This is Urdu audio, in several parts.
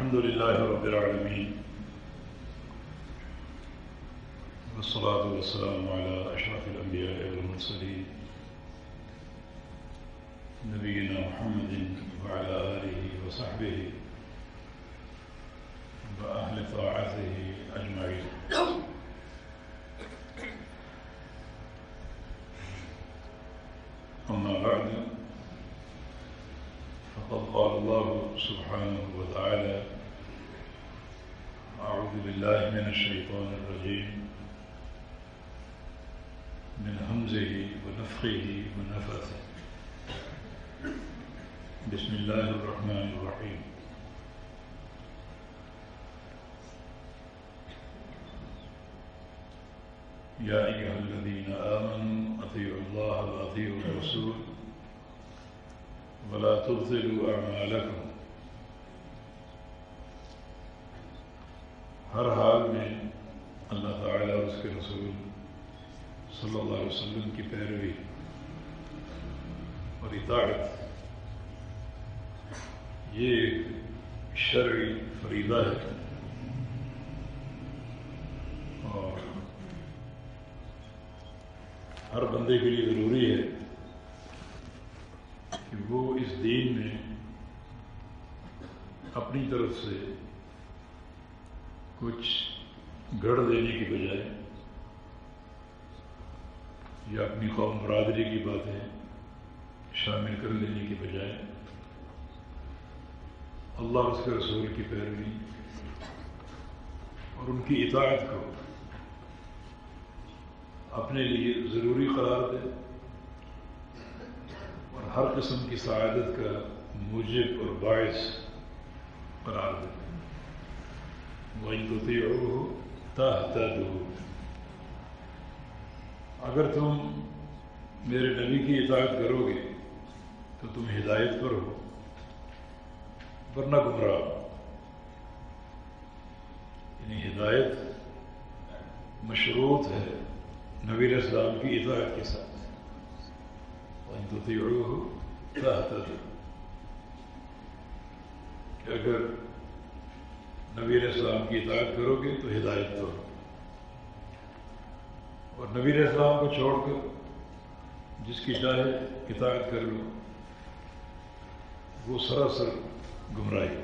الحمد لله رب العالمين والصلاة والسلام على أشرف الأنبياء والمرسلين نبينا محمد وعلى آله وصحبه وأهل طاعته أجمعين. أما بعد، فقد قال الله سبحانه وتعالى: أعوذ بالله من الشيطان الرجيم من همزه ونفخه ونفثه. بسم الله الرحمن الرحيم. يا أيها الذين آمنوا أطيعوا الله وأطيعوا الرسول ولا تبطلوا أعمالكم. ہر حال میں اللہ تعالیٰ اور اس کے رسول صلی اللہ علیہ وسلم کی پیروی اور اطاعت یہ ایک شرعی فریضہ ہے، اور ہر بندے کے لیے ضروری ہے کہ وہ اس دین میں اپنی طرف سے کچھ گڑھ دینے کی بجائے یا اپنی قوم برادری کی باتیں شامل کر لینے کی بجائے اللہ اور اس کے رسول کی پیروی اور ان کی اطاعت کو اپنے لیے ضروری قرار دے اور ہر قسم کی سعادت کا موجب اور باعث قرار دے. وَإِن تُطِيعُوهُ تَهْتَدُوا. اگر تم میرے نبی کی اطاعت کرو گے تو تم ہدایت پر ہو، ورنہ گمراہ. یعنی ہدایت مشروط ہے نبی علیہ السلام کی اطاعت کے ساتھ. وَإِن تُطِيعُوهُ تَهْتَدُوا، کہ اگر نبی علیہ السلام کی اطاعت کرو گے تو ہدایت پر ہو، اور نبی علیہ السلام کو چھوڑ کر جس کی چاہے اطاعت کر لو وہ سراسر گمراہی.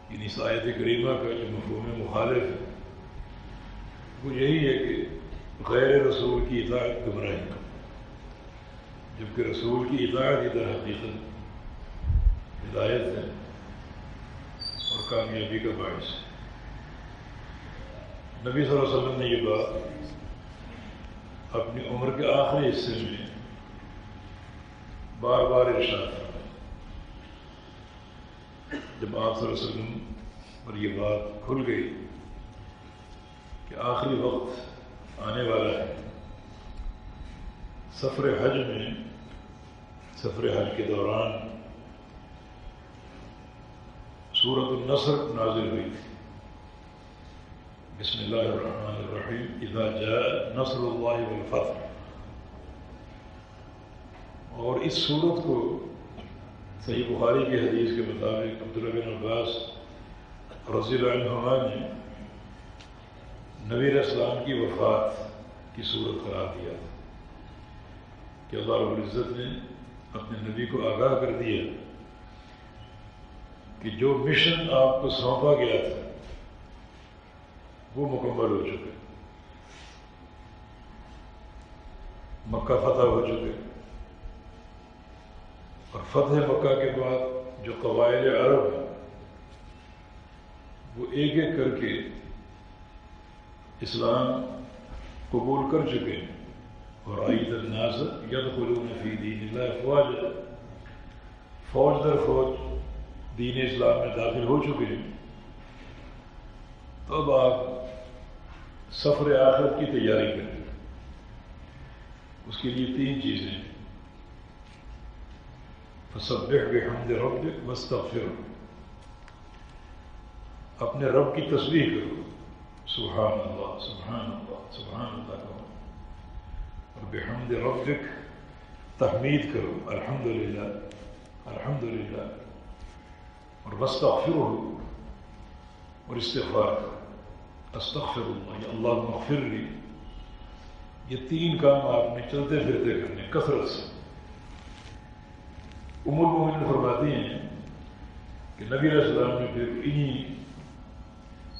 یعنی اس آیت کریمہ کا جو مفہوم مخالف ہے وہ یہی ہے کہ غیر رسول کی اطاعت گمراہی، جبکہ رسول کی اطاعت ہی در حقیقت ہدایت ہے اور کامیابی کا باعث ہے. نبی صلی اللہ علیہ وسلم نے یہ بات اپنی عمر کے آخری حصے میں بار بار ارشاد فرمائی. جب آپ صلی اللہ علیہ وسلم پر یہ بات کھل گئی کہ آخری وقت آنے والا ہے، سفر حج کے دوران سورۃ النصر نازل ہوئی تھی. بسم اللہ الرحمن الرحیم. اذا جاء نصر اللہ والفتح. اور اس سورت کو صحیح بخاری کی حدیث کے مطابق عبداللہ بن عباس رضی اللہ عنہما نے نبی علیہ السلام کی وفات کی صورت قرار دیا تھا کہ اللہ رب العزت نے اپنے نبی کو آگاہ کر دیا کہ جو مشن آپ کو سونپا گیا تھا وہ مکمل ہو چکے، مکہ فتح ہو چکے، اور فتح مکہ کے بعد جو قبائل عرب ہیں وہ ایک ایک کر کے اسلام قبول کر چکے ہیں. اور رأیت الناس یدخلون فی دین اللہ افواجا، فوج در فوج دین اسلام میں داخل ہو چکے ہیں. تو اب آپ سفر آخرت کی تیاری کریں. اس کے لیے 3 چیزیں: فسبح بحمد ربک واستغفرہ، اپنے رب کی تسبیح کرو، سبحان اللہ سبحان اللہ سبحان اللہ کہو، اور بحمد ربک تحمید کرو، الحمدللہ الحمدللہ. اور واستغفرہ اور استغفار کرو. استغفر اللہ یا اللہم اغفر لی، یہ 3 کام آپ نے چلتے پھرتے کرنے کثرت سے. ام المؤمنین فرماتی ہیں کہ نبی علیہ السلام نے پھر انہی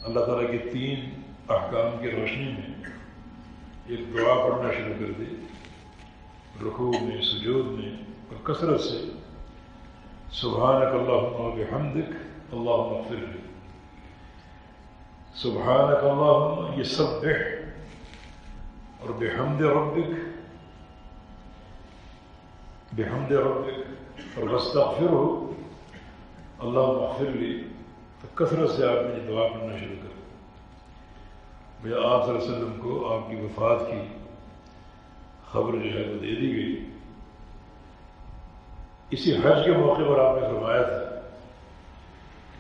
اللہ تعالیٰ کے 3 احکام کی روشنی میں ایک دعا پڑھنا شروع کر دی، رکوع میں، سجود میں، اور کثرت سے سبحانک اللہم و بحمدک اللہم اغفر لی. سبحانک اللہم یہ سبح، اور بحمد ربک اور واستغفرہ اللہم اغفر لی. تو کثرت سے آپ نے یہ دعا پڑھنا شروع کر دی. بھیا آپ صلی اللہ علیہ وسلم کو آپ کی وفات کی خبر جو ہے وہ دے دی گئی. اسی حج کے موقع پر آپ نے فرمایا تھا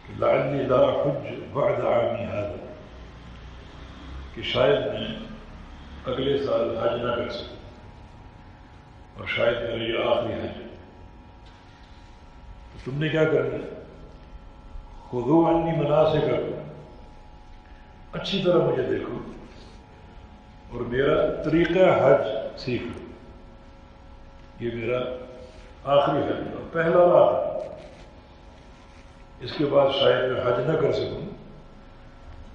کہ لعلی لا احج بعد عامی ھذا، کہ شاید میں اگلے سال حج نہ کر سکوں اور شاید میرا یہ آخری حج ہے. تو تم نے کیا کرنا؟ خذوا عنی مناسککم، اچھی طرح مجھے دیکھو اور میرا طریقہ حج سیکھ لو. یہ میرا آخری حج اور پہلا اور آخری، اس کے بعد شاید میں حج نہ کر سکوں،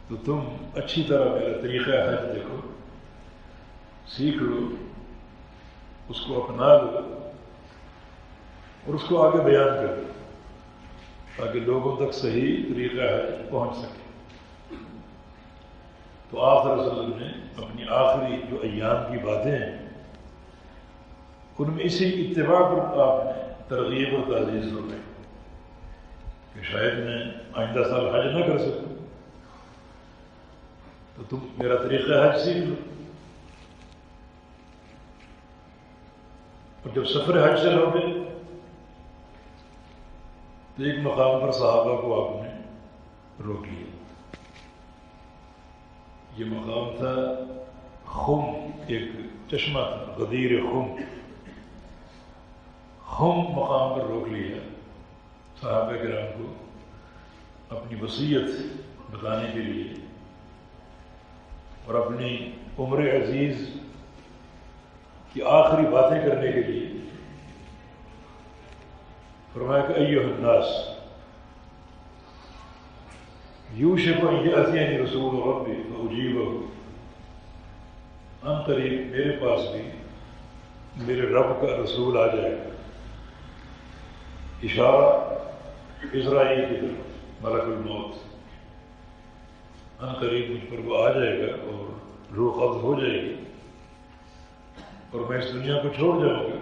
تو تم اچھی طرح میرا طریقہ حج دیکھو، سیکھ لو، اس کو اپنا لو اور اس کو آگے بیان کر دو تاکہ لوگوں تک صحیح طریقہ حج پہنچ سکے. تو آپ صلی اللہ علیہ وسلم نے اپنی آخری جو ایام کی باتیں ہیں ان میں اسی اتباع پر آپ نے ترغیب اور تعزیز فرمائی کہ شاید میں آئندہ سال حج نہ کر سکوں، تو تم میرا طریقہ حج سیکھ لو. اور جب سفر حج سے لوٹے تو ایک مقام پر صحابہ کو آپ نے روک لیا. یہ مقام تھا خم، ایک چشمہ تھا غدیر خم مقام پر روک لیا صحابہ کرام کو اپنی وصیت بتانے کے لیے اور اپنی عمر عزیز کی آخری باتیں کرنے کے لیے. فرمایا کہ ایھا الناس یوشک ان یأتینی رسول ربی فأجیبہ، ان قریب میرے پاس بھی میرے رب کا رسول آ جائے گا. اشارہ اسرائیل کی طرف، ملک الموت ان قریب مجھ پر وہ آ جائے گا اور روح قبض ہو جائے گی اور میں اس دنیا کو چھوڑ جاؤں گا،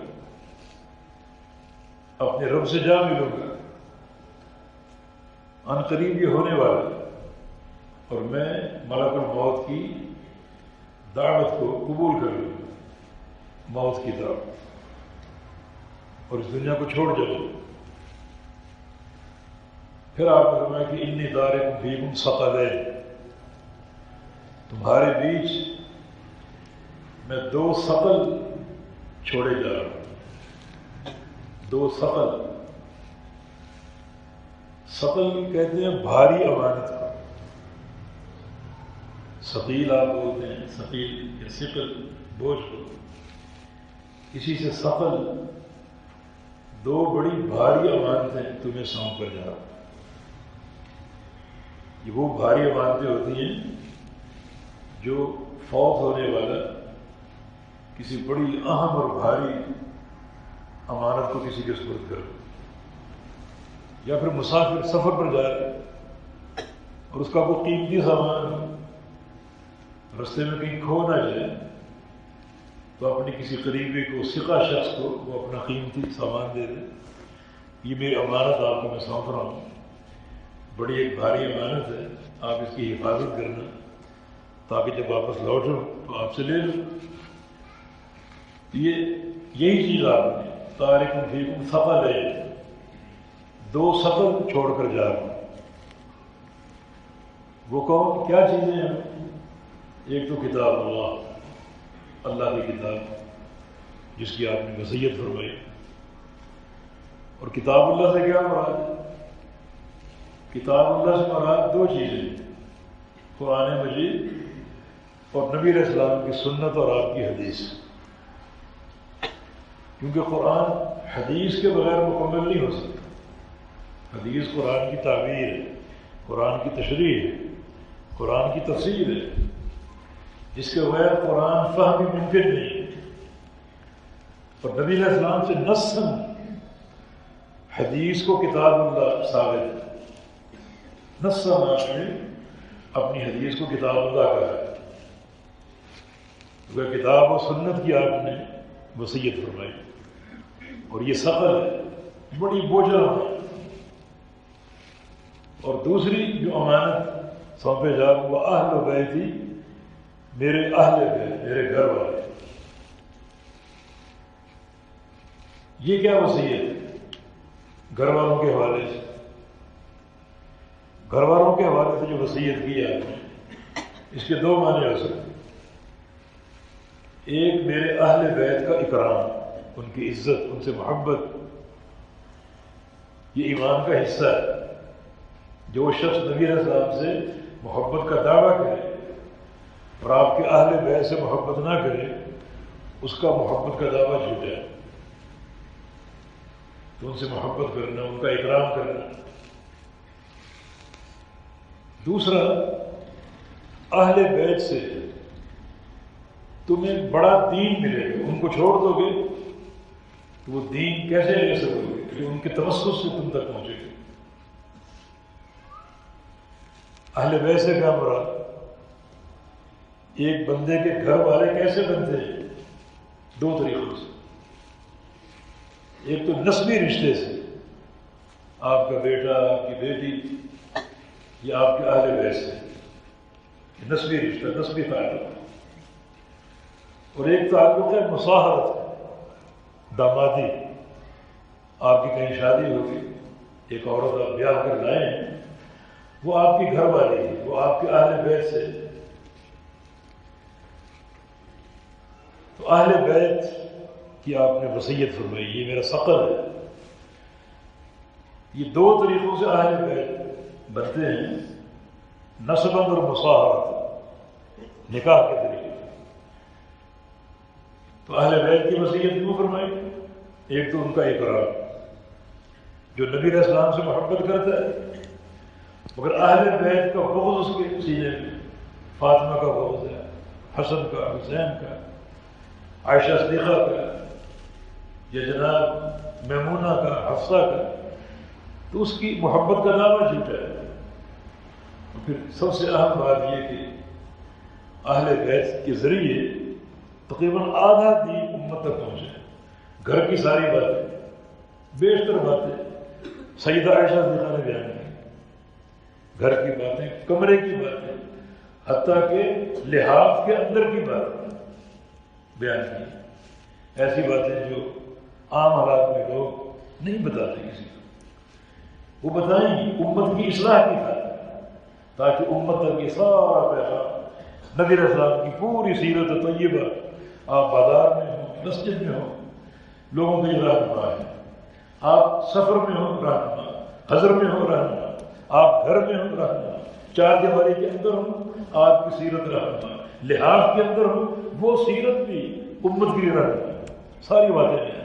اپنے رب سے جا ملوں گا. ان قریب یہ ہونے والا اور میں ملک الموت کی دعوت کو قبول کر لوں گا موت کی طرف اور اس دنیا کو چھوڑ جاؤں گا. پھر آپ نے فرمایا کہ انی تارک فیکم ثقلین، تمہارے بیچ میں 2 ثقل چھوڑے جا رہا ہوں. 2 ثقل کہتے ہیں بھاری امانت کو. ثقیل آپ بولتے ہیں، ثقیل یا ثقل بوجھ کو، اسی سے ثقل 2 بڑی بھاری امانتیں تمہیں سونپ کر جا رہا ہوں. یہ وہ بھاری امانتیں ہوتی ہیں جو فوت ہونے والا کسی بڑی اہم اور بھاری امانت کو کسی کے سپرد کر، یا پھر مسافر سفر پر جا رہے اور اس کا کوئی قیمتی سامان رستے میں کہیں کھو نہ جائے تو اپنے کسی قریبی کو، ثقہ شخص کو وہ اپنا قیمتی سامان دے دے. یہ میری امانت آپ کو میں سونپ رہا ہوں، بڑی ایک بھاری امانت ہے، آپ اس کی حفاظت کرنا تاکہ جب واپس لوٹو تو آپ سے لے لو. یہی چیز آپ نے تارک فیکم ثقلین، 2 ثقل چھوڑ کر جا رہا ہوں. وہ کون کیا چیزیں ہیں؟ ایک تو کتاب اللہ کی کتاب جس کی آپ نے وصیت فرمائی. اور کتاب اللہ سے کیا مراد ہے؟ کتاب اللہ سے مراد دو چیزیں، قرآن مجید اور نبی علیہ السلام کی سنت اور آپ کی حدیث، کیونکہ قرآن حدیث کے بغیر مکمل نہیں ہو سکتا۔ حدیث قرآن کی تعبیر ہے، قرآن کی تشریح ہے، قرآن کی تفسیر ہے، جس کے بغیر قرآن فہم بھی ممکن نہیں ہے۔ اور نبی علیہ السلام سے نصاً حدیث کو کتاب اللہ ثابت ہے، نصاً آپ نے اپنی حدیث کو کتاب اللہ کہا ہے، کیونکہ کتاب و سنت کی آپ نے وصیت فرمائی، اور یہ ثقل ہے، بڑی بوجھل ہے۔ اور دوسری جو امانت سونپے جا وہ اہل بیتی، میرے اہل بیت، میرے گھر والے۔ یہ کیا وصیت ہے؟ گھر والوں کے حوالے سے، گھر والوں کے حوالے سے جو وصیت کی ہے آپ نے، اس کے دو معنی ہو سکتے ہیں۔ ایک میرے اہل بیت کا اکرام، ان کی عزت، ان سے محبت، یہ ایمان کا حصہ ہے۔ جو شخص نبی علیہ السلام سے محبت کا دعویٰ کرے اور آپ کے اہل بیت سے محبت نہ کرے، اس کا محبت کا دعویٰ جھوٹا ہے۔ تو ان سے محبت کرنا، ان کا اکرام کرنا۔ دوسرا، اہل بیت سے تمہیں بڑا دین ملے گا، ان کو چھوڑ دو گے تو وہ دین کیسے لے سکو گے جو ان کے توسط سے تم تک پہنچے گے؟ اہل بیت سے کیا مراد؟ ایک بندے کے گھر والے کیسے بنتے ہیں؟ دو طریقوں سے۔ ایک تو نسبی رشتے سے، آپ کا بیٹا، آپ کی بیٹی، یا آپ کے اہل بیت سے، نسبی رشتہ، نسبی تعلق۔ اور ایک تعلق ہے مصاہرت، دامادی، آپ کی کہیں شادی ہوگی، ایک عورت آپ بیاہ کر لائیں، وہ آپ کی گھر والی ہے، وہ آپ کے اہل بیت سے۔ تو اہل بیت کی آپ نے وصیت فرمائی، یہ میرا ثقل ہے۔ یہ دو طریقوں سے اہل بیت بنتے ہیں، نسباً اور مصاہرت، نکاح کے طریقے۔ تو اہل بیت کی وصیت کیوں فرمائی؟ ایک تو ان کا اقرار، جو نبی علیہ السلام سے محبت کرتا ہے، مگر اہل بیت کا بغض اس کے سینے میں، فاطمہ کا بغض ہے، حسن کا، حسین کا، عائشہ صدیقہ کا، یا جناب میمونہ کا، حفصہ کا، تو اس کی محبت کا دعویٰ جھوٹا ہے۔ پھر سب سے اہم بات یہ کہ اہل بیت کے ذریعے تقریباً آدھا دین امت تک پہنچے، گھر کی ساری باتیں، بیشتر باتیں سیدہ عائشہ صدیقہ نے بیان کی، گھر کی باتیں، کمرے کی باتیں، حتیٰ کہ لحاف کے اندر کی باتیں بیان کی، ایسی باتیں جو عام حالات میں لوگ نہیں بتاتے کسی کو، وہ بتائیں گی امت کی اصلاح کی خاطر، تاکہ امت تک یہ سارا پیغام، نبی علیہ السلام کی پوری سیرت طیبہ، آپ بازار میں ہوں، مسجد میں ہوں، لوگوں کے لیے رہنما ہے، آپ سفر میں ہوں رہنما، حضر میں ہوں رہنما، آپ گھر میں ہوں رہنما، چار دیواری کے اندر ہوں آپ کی سیرت رہنما، لحاظ کے اندر ہوں وہ سیرت بھی امت کے لیے رہنما، ساری باتیں ہیں۔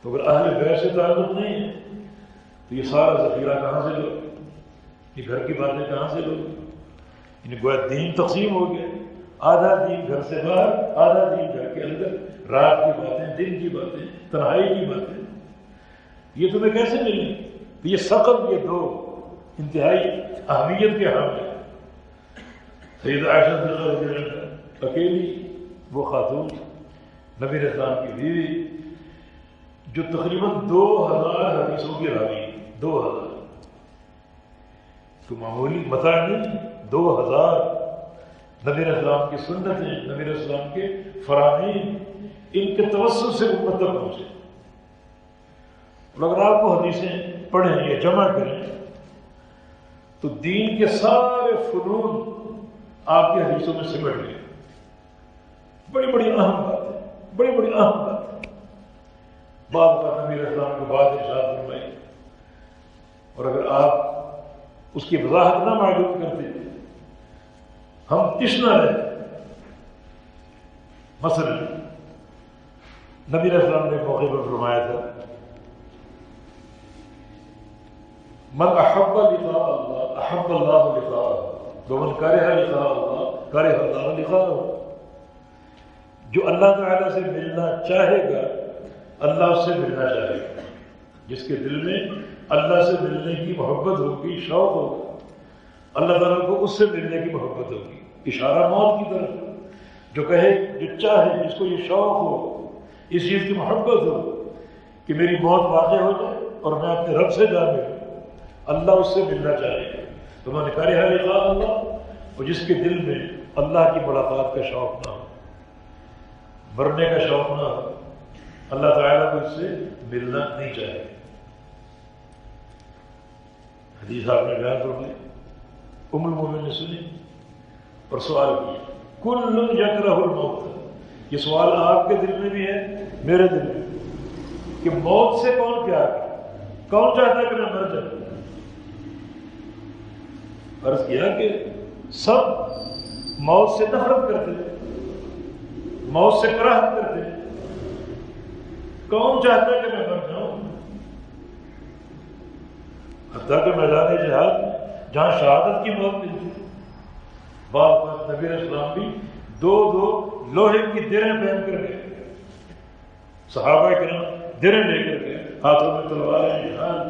تو اگر اہل بیت سے تعلق نہیں ہے تو یہ سارا ذخیرہ کہاں سے لو؟ یہ گھر کی باتیں کہاں سے لو؟ یعنی گویا دین تقسیم ہو گیا، آدھا دین گھر سے باہر، آدھا دین گھر کے اندر، رات کی باتیں، دن کی باتیں، تنہائی کی باتیں، یہ تمہیں کیسے ملیں؟ یہ ثقل، یہ دو انتہائی اہمیت کے حامل ہیں۔ سیدہ عائشہ صدیقہ رضی اللہ عنہا اکیلی وہ خاتون، نبی علیہ السلام کی بیوی، جو تقریباً 2000 حدیثوں کی راوی، 2000، تو معمولی متاع نہیں، 2000 نبی علیہ السلام کی سنتیں، نبی علیہ السلام کے فرامین، ان کے توسط سے امت تک پہنچے۔ اور اگر آپ کو حدیثیں پڑھیں یا جمع کریں تو دین کے سارے فنون آپ کی حدیثوں میں سمٹ گئے، بڑی بڑی اہم باتیں، بڑی بڑی اہم باتیں، بعد کا نبی علیہ السلام کے بعد ارشاد فرمائی۔ اور اگر آپ اس کی وضاحت نہ معلوم کرتے ہم تشنا رہے. مثلا نبی علیہ السلام نے موقع پر فرمایا تھا من احب لقاء اللہ احب اللہ لقاءہ ومن کرہ لقاء اللہ کرہ اللہ لقاءہ. جو اللہ تعالیٰ سے ملنا چاہے گا اللہ اس سے ملنا چاہے گا. جس کے دل میں اللہ سے ملنے کی محبت ہوگی، شوق ہوگا، اللہ تعالیٰ کو اس سے ملنے کی محبت ہوگی. اشارہ موت کی طرف. جو کہے، جو چاہے، جس کو یہ شوق ہو، اس چیز کی محبت ہو کہ میری موت واقع ہو جائے اور میں اپنے رب سے جا ملوں، اللہ اس سے ملنا چاہے گا. تو من کرہ لقاء اللہ، اور جس کے دل میں اللہ کی ملاقات کا شوق نہ ہو، مرنے کا شوق نہ ہو، اللہ تعالیٰ کو اس سے ملنا نہیں چاہے. حدیث آپ نے بیان فرمائی، ام المومنین نے سنی اور سوال کیا کل یکرہ الموت. یہ سوال آپ کے دل میں بھی ہے، میرے دل میں، کہ موت سے کون پیار کرے، کون چاہتا ہے کہ میں مر جاؤں. عرض کیا کہ سب موت سے نفرت کرتے، موت سے کراہت کرتے. کون چاہتا ہے کہ میں مر جاؤں؟ حتیٰ کہ میدان جہاد میں جہاں شہادت کی موت ملتی، بعض بار نبی علیہ السلام بھی دو لوہے کی دریں پہن کر گئے. صحابہ کرام دریں لے کر گئے، ہاتھوں میں تلواریں جہاد.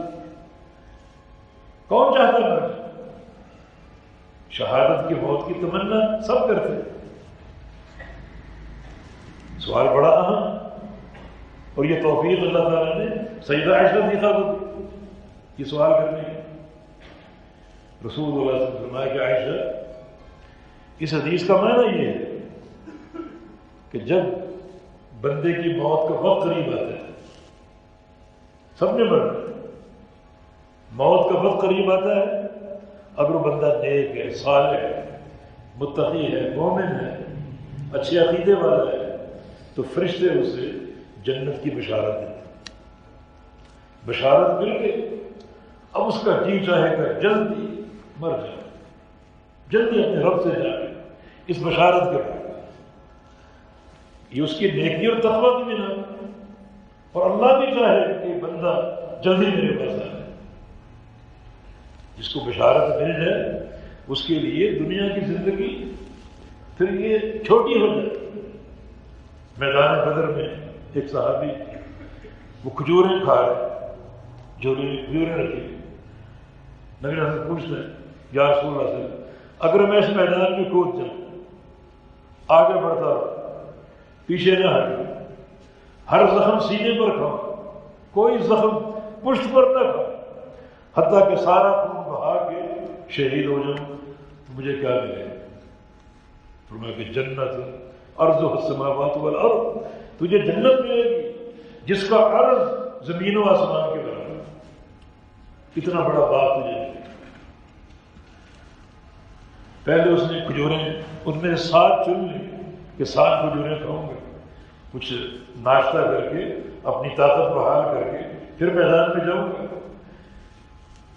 کون چاہتا ہے مر جاؤں؟ شہادت کی موت کی تمنا سب کرتے. سوال بڑا اہم، اور یہ توفیق اللہ تعالیٰ نے سیدہ عائشہ رضیہ کو دی یہ سوال کرنے کی. رسول اللہ صلی اللہ علیہ وسلم فرمایا کہ عائشہ، اس حدیث کا معنی یہ ہے کہ جب بندے کی موت کا وقت قریب آتا ہے، سب نے مرنا، موت کا وقت قریب آتا ہے، اگر وہ بندہ نیک ہے، صالح ہے، متقی ہے، مومن ہے، اچھے عقیدے والا ہے، تو فرشتے اسے جنت کی بشارت دیتے. بشارت مل گئی، اب اس کا جی چاہے گا جلدی مر جائے، جلدی اپنے رب سے جائے اس بشارت کے بعد. یہ اس کی نیکی اور تقویٰ کی بنا، اور اللہ بھی چاہے کہ بندہ جلدی میرے پاس آئے. جس کو بشارت مل جائے اس کے لیے دنیا کی زندگی پھر یہ چھوٹی ہو جائے. میدان بدر میں ایک صحابی وہ کھجوریں کھا رہے، جھولی میں کھجوریں رکھی. نبی صلی اللہ علیہ وسلم پوچھتے ہیں یا رسول اللہ صلی اللہ علیہ وسلم، اگر میں اس میدان میں کود جاؤں، آگے بڑھتا رہوں، پیچھے نہ ہٹوں، ہر زخم سینے پر کھاؤں، کوئی زخم پشت پر نہ کھاؤں، حتیٰ کہ سارا خون بہا کے شہید ہو جاؤں، تو مجھے کیا ملے گا؟ فرمایا کہ جنت ارض السماوات والارض، تجھے جنت ملے گی جس کا عرض زمین و آسمان کے برابر. اتنا بڑا باغ تجھے ملے گا. پہلے اس نے کھجوریں ان میں 7 چن لی کہ 7 کھجوریں کھاؤں گا، کچھ ناشتہ کر کے اپنی طاقت بحال کر کے پھر میدان میں جاؤں گا.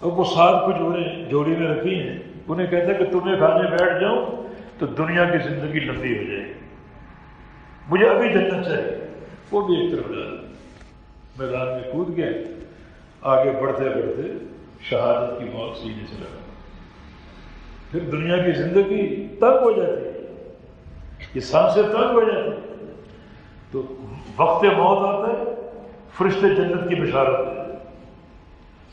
اب وہ 7 کھجوریں جوڑی میں رکھی ہیں، انہیں کہتا ہے کہ تمہیں کھانے بیٹھ جاؤں تو دنیا کی زندگی لمبی ہو جائے گی، مجھے ابھی جنت چاہیے. وہ بھی ایک طرف جا میدان میں کود گئے. آگے بڑھتے بڑھتے شہادت کی موت سینے سے لگا. پھر دنیا کی زندگی تنگ ہو جاتی ہے، یہ سانسیں تنگ ہو جاتی ہیں، تو وقت موت آتا ہے، فرشتے جنت کی بشارت دیتے ہیں.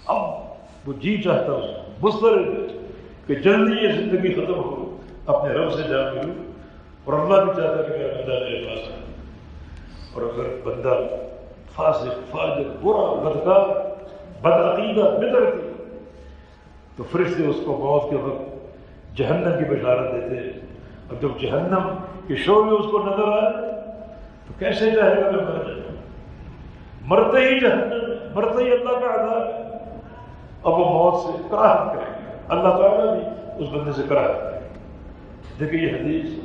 اب وہ جی چاہتا ہے مضطرب ہے کہ جلدی یہ زندگی ختم ہو، اپنے رب سے جا ملوں، اور اللہ بھی چاہتا ہے کہ میرا بندہ میرے پاس آئے. اور اگر بندہ فاسق، فاجر، برا، بدکار، بدعقیدہ، بدعتی، تو فرشتے اس کو موت کے وقت جہنم کی بشارت دیتے ہیں. اب جب جہنم کے شعلے اس کو نظر آئے تو کیسے چاہے گا میں مر جاؤں؟ مرتے ہی جہنم، مرتے ہی اللہ کا عذاب ہے. اب وہ موت سے کراہت کرے گا، اللہ تعالیٰ بھی اس بندے سے کراہت کرے گا. دیکھیں یہ حدیث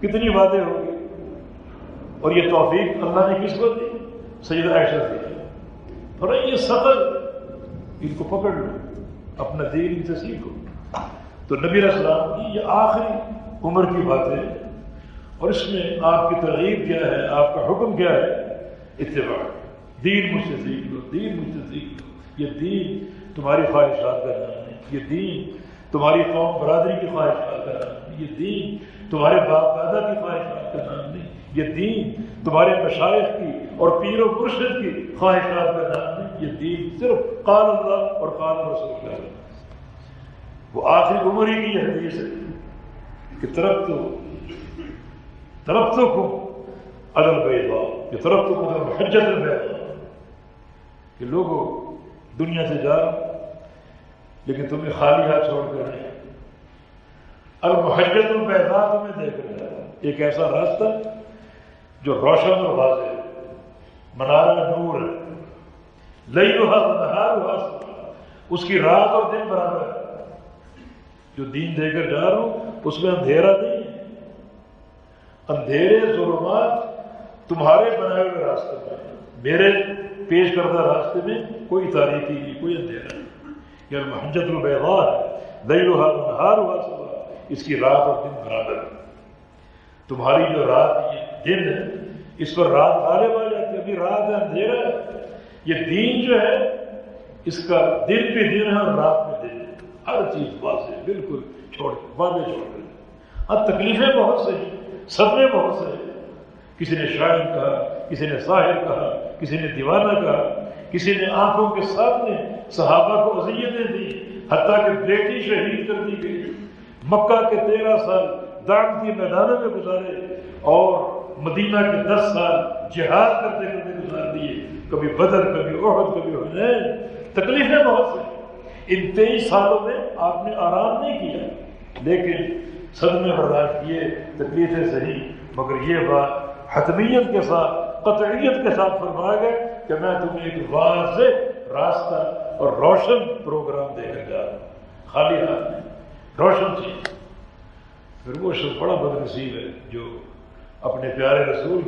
کتنی باتیں ہوگی، اور یہ توفیق اللہ نے کس کو دی؟ سیدہ عائشہ دی. اور یہ سطر ان کو پکڑ لو، اپنا دین ان سے سیکھو. تو نبی علیہ السلام کی یہ آخری عمر کی باتیں، اور اس میں آپ کی ترغیب کیا ہے، آپ کا حکم کیا ہے؟ اتباع. دین مجھ سے سیکھ لو، دین مجھ سے سیکھ لو. یہ دین تمہاری خواہشات کا نام نہیں، یہ دین تمہاری قوم برادری کی خواہشات کا نام نہیں، یہ دین تمہارے باپ دادا کی خواہشات کا نام نہیں، یہ دین تمہارے مشائخ کی اور پیر و مرشد کی خواہشات کا نام نہیں. یہ دین صرف قال اللہ اور قال رسول اللہ. وہ آخری عمر ہی کی یہ حدیث ہے کہ ترکتکم علی البیضاء، کہ ترکتکم علی المحجۃ البیضاء، کہ لوگوں دنیا سے جا لیکن تمہیں خالی ہاتھ چھوڑ کر نہیں. المحجۃ البیضاء تمہیں دے کر جا، ایک ایسا راستہ جو روشن اور واضح ہے، منارہ نور ہے، لیلھا ونہارھا سواء، اس کی رات اور دن برابر ہے. جو دین دے کر جا رہا ہوں اس میں اندھیرا نہیں ہے. اندھیرے ظلمات تمہارے بنائے ہوئے راستے میں، میرے پیش کردہ راستے میں کوئی تاریکی نہیں، کوئی اندھیرا نہیں. یہ المحجۃ البیضاء لیلھا ونہارھا سواء، اس کی رات اور دن برابر ہے. تمہاری جو رات یہ دن ہے اس پر رات غالب آ جاتی ہے. ابھی رات ہے، اندھیرا ہے. یہ دین جو ہے اس کا دن بھی دن ہے اور رات میں دن ہے. ہر چیز واضح بالکل واضح چھوڑ کر. اب تکلیفیں بہت سے ہیں، صدمے بہت سے ہیں. کسی نے شاعر کہا، کسی نے ساحر کہا، کسی نے دیوانہ کہا، کسی نے آنکھوں کے سامنے صحابہ کو اذیتیں دی، حتیٰ کہ بیٹی شہید کر دی گئی. مکہ کے 13 سال دعوت کی میدانوں میں گزارے اور مدینہ کے 10 سال جہاد کرتے کرتے گزار دیے. کبھی بدر، کبھی احد، کبھی حنین. تکلیفیں بہت سے. ان 23 سالوں میں آپ نے آرام نہیں کیا، لیکن صدمے برداشت کیے، تکلیفیں صحیح. مگر یہ بات حتمیت کے ساتھ، قطعیت کے ساتھ فرمایا گیا کہ میں تمہیں ایک واضح راستہ اور روشن پروگرام دے کر جا رہا ہوں. خالی ہاتھ نہیں، روشن چیز. پھر وہ شخص بڑا بد نصیب ہے جو اپنے پیارے رسول